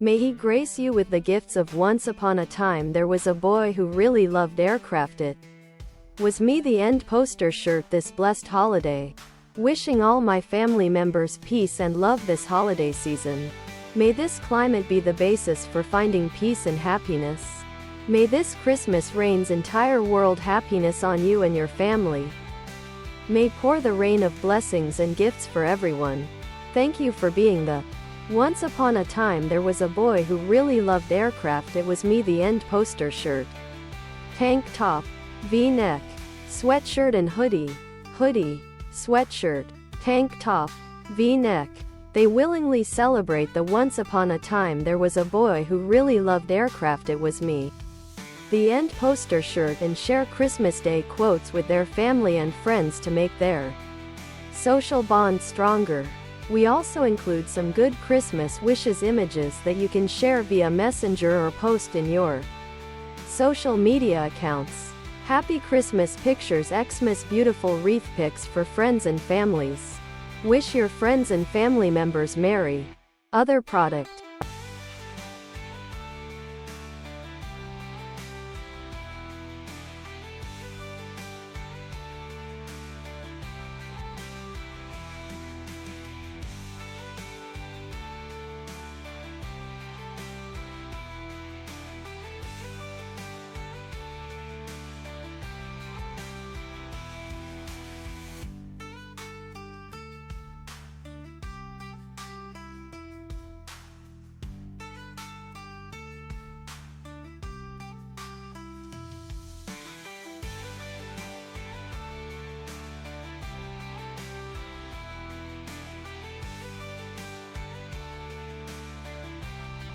May he grace you with the gifts of once upon a time there was a boy who really loved aircraft. It was me, the end poster shirt this blessed holiday. Wishing all my family members peace and love this holiday season. May this climate be the basis for finding peace and happiness. May this Christmas rain's entire world happiness on you and your family. May pour the rain of blessings and gifts for everyone. Thank you for being the once upon a time there was a boy who really loved aircraft. It was me, the end poster shirt, tank top, V-neck, sweatshirt and hoodie, sweatshirt, tank top, V-neck. They willingly celebrate the once upon a time there was a boy who really loved aircraft. It was me, the end poster shirt, and share Christmas Day quotes with their family and friends to make their social bond stronger. We also include some good Christmas wishes images that you can share via Messenger or post in your social media accounts. Happy Christmas pictures, Xmas beautiful wreath pics for friends and families. Wish your friends and family members merry. Other product.